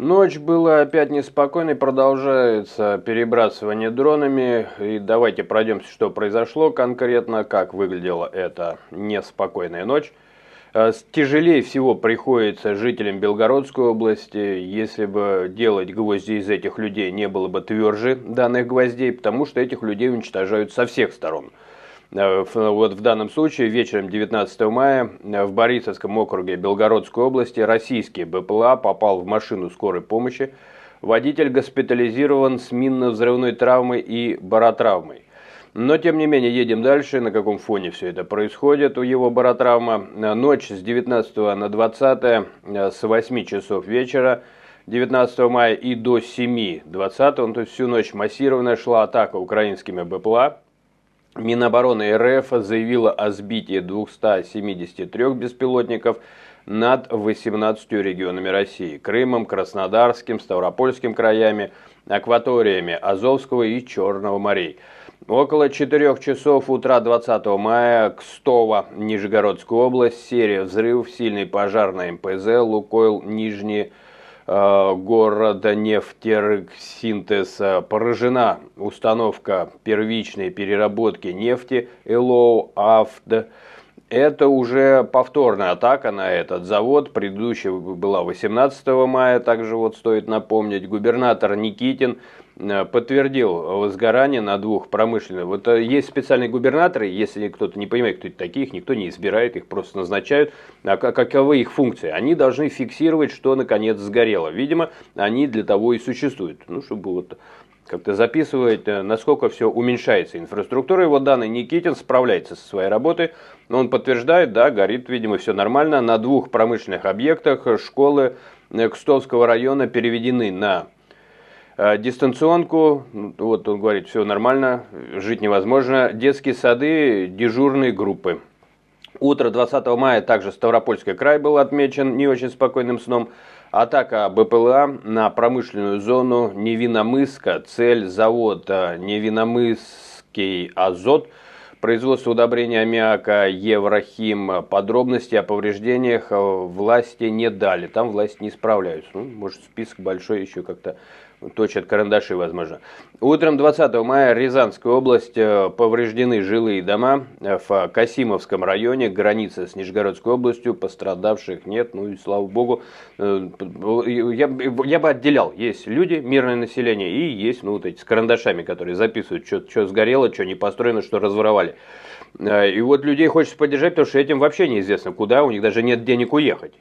Ночь была опять неспокойной, продолжается перебрасывание дронами. И давайте пройдемся, что произошло конкретно, как выглядела эта неспокойная ночь. Тяжелее всего приходится жителям Белгородской области. Если бы делать гвозди из этих людей, не было бы тверже данных гвоздей, потому что этих людей уничтожают со всех сторон. Вот в данном случае вечером 19 мая в Борисовском округе Белгородской области российский БПЛА попал в машину скорой помощи. Водитель госпитализирован с минно-взрывной травмой и баротравмой. Но, тем не менее, едем дальше. На каком фоне все это происходит у его баротравма. Ночь с 19 на 20 с 8 часов вечера 19 мая и до 7 20, то есть всю ночь массированная шла атака украинскими БПЛА. Минобороны РФ заявила о сбитии 273 беспилотников над 18 регионами России: Крымом, Краснодарским, Ставропольским краями, акваториями Азовского и Черного морей. Около 4 часов утра 20 мая Кстово, Нижегородская область, серия взрывов, сильный пожар на МПЗ «Лукойл Нижний города нефтерсинтез», поражена установка первичной переработки нефти ЭЛО АФД. Это уже повторная атака на этот завод. Предыдущая была 18 мая, также вот стоит напомнить. Губернатор Никитин подтвердил возгорание на двух промышленных. Вот есть специальные губернаторы, если кто-то не понимает, кто это такие, их никто не избирает, их просто назначают. А каковы их функции? Они должны фиксировать, что наконец сгорело. Видимо, они для того и существуют. Ну, чтобы вот как-то записывать, насколько все уменьшается инфраструктура. И вот данный Никитин справляется со своей работой. Он подтверждает, да, горит, видимо, все нормально. На двух промышленных объектах школы Кстовского района переведены на дистанционку. Вот он говорит, все нормально, жить невозможно. Детские сады, дежурные группы. Утро 20 мая также Ставропольский край был отмечен не очень спокойным сном. Атака БПЛА на промышленную зону Невиномысска. Цель завода Невиномысский азот. Производство удобрения аммиака Еврохим. Подробности о повреждениях власти не дали. Там власти не справляются. Ну, может, список большой еще как-то точат карандаши, возможно. Утром 20 мая Рязанская область, повреждены жилые дома в Касимовском районе, граница с Нижегородской областью, пострадавших нет, ну и слава богу. Я бы отделял, есть люди, мирное население, и есть ну, вот эти с карандашами, которые записывают, что сгорело, что не построено, что разворовали. И вот людей хочется поддержать, потому что этим вообще неизвестно куда, у них даже нет денег уехать.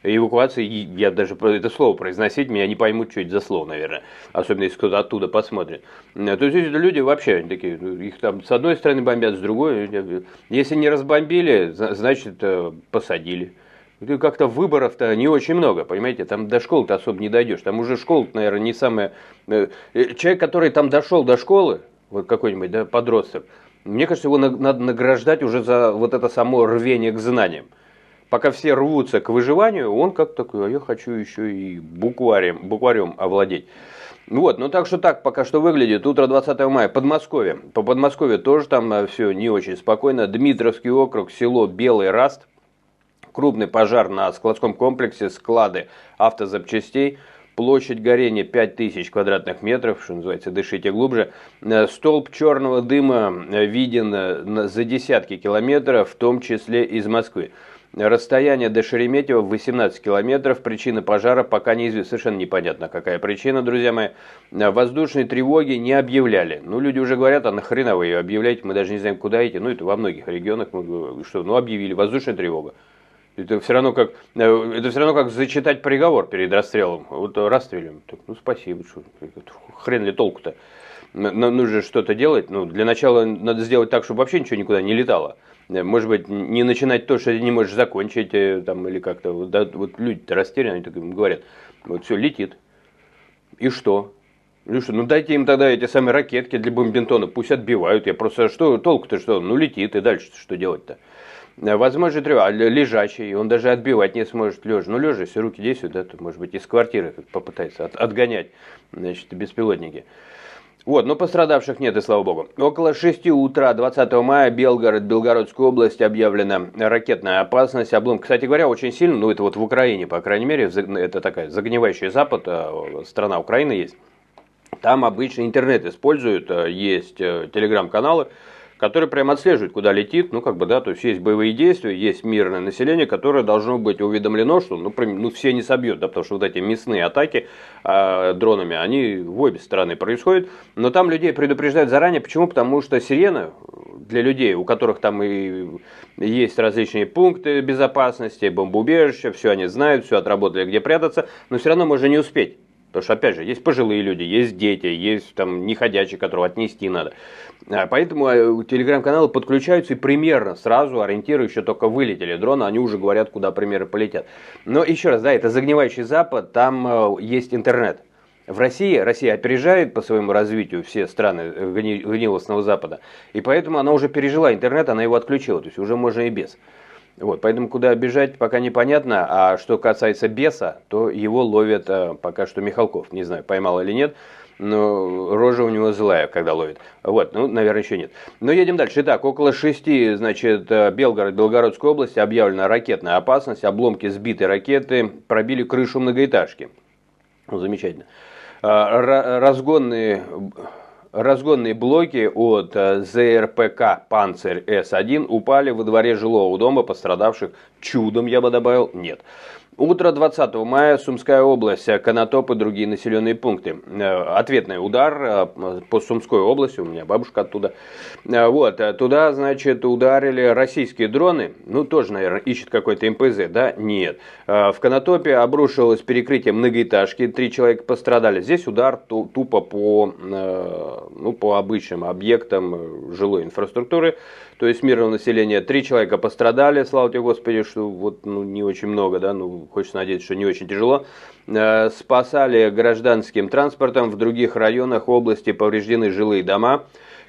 Эвакуации, я даже это слово произносить, меня не поймут, что это за слово, наверное. Особенно, если кто-то оттуда посмотрит. То есть, эти люди вообще они такие, их там с одной стороны бомбят, с другой. Если не разбомбили, значит, посадили. Как-то выборов-то не очень много, понимаете, там до школы-то особо не дойдешь. Там уже школа, наверное, не самая... Человек, который там дошел до школы, вот какой-нибудь, да, подросток, мне кажется, его надо награждать уже за вот это само рвение к знаниям. Пока все рвутся к выживанию, он как такой, а я хочу еще и букварем овладеть. Вот, ну так что так пока что выглядит. Утро 20 мая, Подмосковье. По Подмосковью тоже там все не очень спокойно. Дмитровский округ, село Белый Раст. Крупный пожар на складском комплексе, склады автозапчастей. Площадь горения 5000 квадратных метров, что называется, дышите глубже. Столб черного дыма виден за десятки километров, в том числе из Москвы. Расстояние до Шереметьево 18 километров. Причина пожара пока неизвестна. Совершенно непонятно, какая причина, друзья мои. Воздушной тревоги не объявляли. Ну, люди уже говорят, а нахрена вы ее объявляете? Мы даже не знаем, куда идти. Ну, это во многих регионах. Что, ну, объявили. Воздушная тревога. Это все равно как зачитать приговор перед расстрелом. Вот расстрелим. Ну, спасибо. Что, хрен ли толку-то? Нужно что-то делать. Ну, для начала надо сделать так, чтобы вообще ничего никуда не летало. Может быть, не начинать то, что ты не можешь закончить, там, или как-то. Да, вот люди-то растеряны, они так говорят. Вот все летит. И что? Ну что, ну дайте им тогда эти самые ракетки для бомбинтона, пусть отбивают. Я просто, что толку-то что? Ну летит, и дальше что делать-то? Возможно, лежачий, он даже отбивать не сможет лежа. Ну, лежа, если руки действуют, да, то, может быть, из квартиры попытается отгонять, значит, беспилотники. Вот, но пострадавших нет, и слава богу. Около 6 утра 20 мая Белгород, Белгородская область, объявлена ракетная опасность. Облом, кстати говоря, очень сильно, ну это вот в Украине, по крайней мере, это такая загнивающий Запад, страна Украины есть. Там обычно интернет используют, есть телеграм-каналы, которые прямо отслеживают, куда летит, ну как бы, да, то есть есть боевые действия, есть мирное население, которое должно быть уведомлено, что, ну все не собьют, да, потому что вот эти мясные атаки дронами, они в обе стороны происходят, но там людей предупреждают заранее, почему? Потому что сирена для людей, у которых там и есть различные пункты безопасности, бомбоубежища, все они знают, все отработали, где прятаться, но все равно можно не успеть. Потому что, опять же, есть пожилые люди, есть дети, есть там неходячие, которого отнести надо. Поэтому телеграм-каналы подключаются и примерно сразу, ориентируя, еще только вылетели дроны, они уже говорят, куда примеры полетят. Но еще раз, да, это загнивающий Запад, там есть интернет. В России, Россия опережает по своему развитию все страны гнилостного Запада, и поэтому она уже пережила интернет, она его отключила, то есть уже можно и без. Вот, поэтому куда бежать пока непонятно, а что касается беса, то его ловят пока что Михалков, не знаю, поймал или нет, но рожа у него злая, когда ловит. Вот, ну, наверное, еще нет. Но едем дальше. Итак, около 6, значит, Белгород, Белгородской области объявлена ракетная опасность, обломки сбитой ракеты пробили крышу многоэтажки. Ну, замечательно. Разгонные блоки от ЗРПК «Панцирь С-1» упали во дворе жилого дома, пострадавших чудом, я бы добавил, нет. Утро 20 мая, Сумская область, Конотоп и другие населенные пункты. Ответный удар по Сумской области, у меня бабушка оттуда. Вот, туда, значит, ударили российские дроны. Ну, тоже, наверное, ищет какой-то МПЗ, да? Нет. В Конотопе обрушилось перекрытие многоэтажки, 3 человека пострадали. Здесь удар тупо по обычным объектам жилой инфраструктуры. То есть мирного населения 3 человека пострадали, слава тебе Господи, что вот не очень много, да, хочется надеяться, что не очень тяжело. Спасали гражданским транспортом, в других районах области повреждены жилые дома,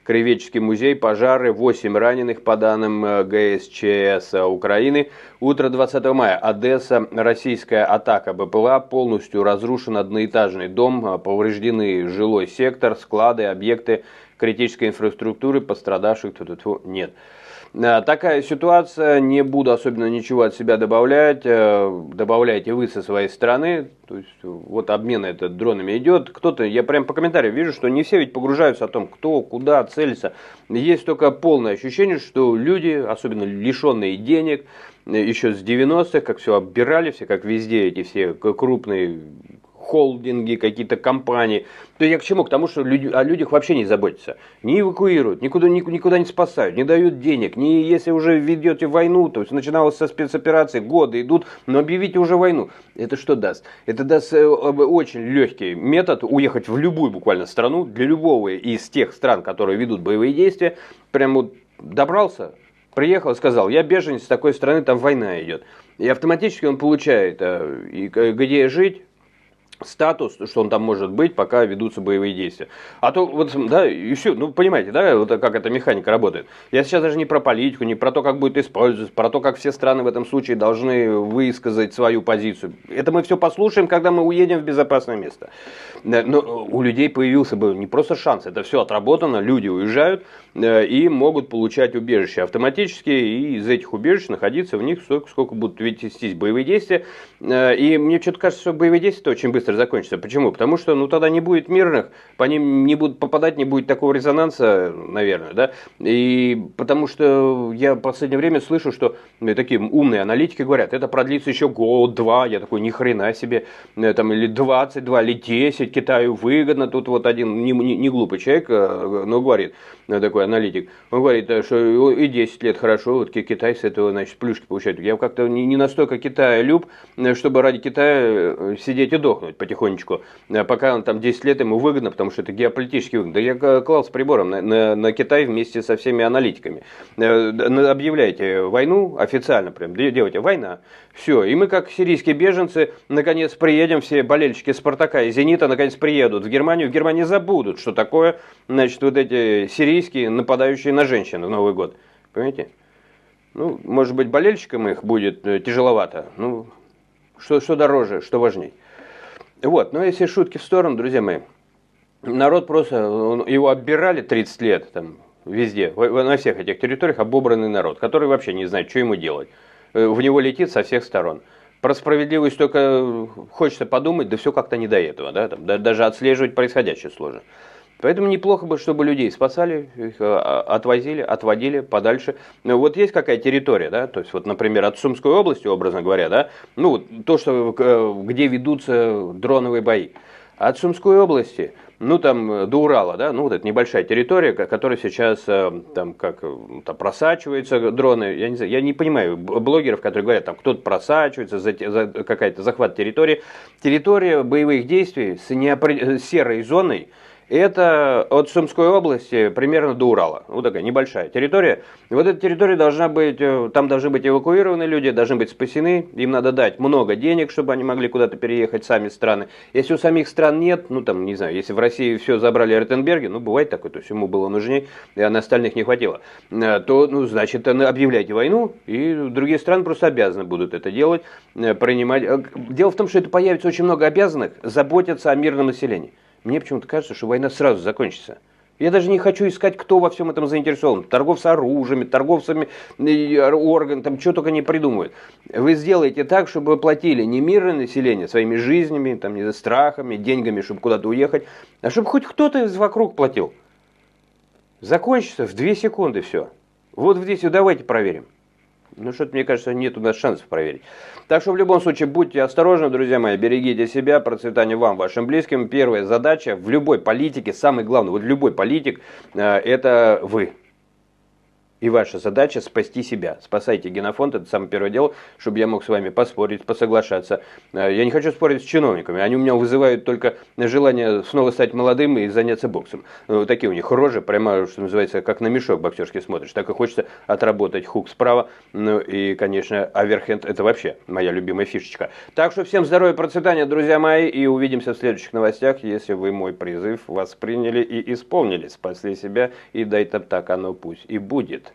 Краеведческий музей, пожары, 8 раненых по данным ГСЧС Украины. Утро 20 мая, Одесса, российская атака БПЛА, полностью разрушен одноэтажный дом, повреждены жилой сектор, склады, объекты критической инфраструктуры, пострадавших нет. Такая ситуация, не буду особенно ничего от себя добавлять, добавляйте вы со своей стороны, то есть вот обмен этот дронами идет, кто-то, я прям по комментариям вижу, что не все ведь погружаются о том, кто, куда целится, есть только полное ощущение, что люди, особенно лишенные денег, еще с 90-х, как все оббирали, все как везде эти все крупные холдинги, какие-то компании. То я к чему? К тому, что о людях вообще не заботятся. Не эвакуируют, никуда не спасают, не дают денег. Не, если уже ведете войну, то есть начиналось со спецоперации, годы идут, но объявите уже войну. Это что даст? Это даст очень легкий метод уехать в любую буквально страну, для любого из тех стран, которые ведут боевые действия. Прям вот добрался, приехал, сказал, я беженец с такой страны, там война идет. И автоматически он получает, где жить, статус, что он там может быть, пока ведутся боевые действия. А то, вот, да, и все, ну, понимаете, да, вот как эта механика работает. Я сейчас даже не про политику, не про то, как будет использоваться, про то, как все страны в этом случае должны высказать свою позицию. Это мы все послушаем, когда мы уедем в безопасное место. Но у людей появился бы не просто шанс, это все отработано, люди уезжают и могут получать убежище автоматически, и из этих убежищ находиться в них сколько будут вестись боевые действия. И мне что-то кажется, что боевые действия очень быстро закончится. Почему? Потому что тогда не будет мирных, по ним не будут попадать, не будет такого резонанса, наверное, да. И потому что я в последнее время слышу, что такие умные аналитики говорят, это продлится еще год-два. Я такой, ни хрена себе, там, или 22, или 10, Китаю выгодно. Тут вот один не глупый человек, но говорит, такой аналитик, он говорит, что и 10 лет хорошо, вот Китай с этого, значит, плюшки получает. Я как-то не настолько Китая люб, чтобы ради Китая сидеть и дохнуть потихонечку, пока он там 10 лет ему выгодно, потому что это геополитически выгодно. Да я клал с прибором на Китай вместе со всеми аналитиками. Объявляйте войну официально, прям делайте война. Все, и мы как сирийские беженцы наконец приедем, все болельщики Спартака и Зенита наконец приедут в Германию забудут, что такое, значит, вот эти сирийские, нападающие на женщин в Новый год. Понимаете? Ну, может быть, болельщикам их будет тяжеловато. Ну, что дороже, что важней. Вот, но если шутки в сторону, друзья мои, народ просто, его оббирали 30 лет там везде, на всех этих территориях обобранный народ, который вообще не знает, что ему делать. В него летит со всех сторон. Про справедливость только хочется подумать, да все как-то не до этого, да, там, даже отслеживать происходящее сложно. Поэтому неплохо бы, чтобы людей спасали, их отвозили, отводили подальше. Вот есть какая территория, да, то есть вот, например, от Сумской области, образно говоря, да, ну, то, что, где ведутся дроновые бои. От Сумской области, ну, там, до Урала, да, ну, вот это небольшая территория, которая сейчас, там, как, там, просачиваются дроны, я не знаю, я не понимаю блогеров, которые говорят, там, кто-то просачивается, за какая-то захват территории. Территория боевых действий с серой зоной, это от Сумской области примерно до Урала. Вот такая небольшая территория. И вот эта территория должна быть, там должны быть эвакуированы люди, должны быть спасены. Им надо дать много денег, чтобы они могли куда-то переехать, сами страны. Если у самих стран нет, ну там, не знаю, если в России все забрали Ротенберги, ну бывает такое, то есть ему было нужнее, а на остальных не хватило, то, ну, значит, объявляйте войну, и другие страны просто обязаны будут это делать, принимать. Дело в том, что это появится очень много обязанных заботиться о мирном населении. Мне почему-то кажется, что война сразу закончится. Я даже не хочу искать, кто во всем этом заинтересован. Торговцы оружием, торговцами органами, там что только не придумывают. Вы сделаете так, чтобы платили не мирное население своими жизнями, там, не страхами, деньгами, чтобы куда-то уехать, а чтобы хоть кто-то из вокруг платил. Закончится в 2 секунды все. Вот здесь давайте проверим. Ну, что-то, мне кажется, нет у нас шансов проверить. Так что, в любом случае, будьте осторожны, друзья мои, берегите себя, процветания вам, вашим близким. Первая задача в любой политике, самый главный, вот любой политик, это вы. И ваша задача спасти себя. Спасайте генофонд, это самое первое дело, чтобы я мог с вами поспорить, посоглашаться. Я не хочу спорить с чиновниками, они у меня вызывают только желание снова стать молодым и заняться боксом. Такие у них рожи, прямо, что называется, как на мешок боксерский смотришь. Так и хочется отработать хук справа. Ну и, конечно, оверхенд, это вообще моя любимая фишечка. Так что всем здоровья, процветания, друзья мои, и увидимся в следующих новостях, если вы мой призыв восприняли и исполнили. Спасли себя, и дай-то так оно пусть и будет.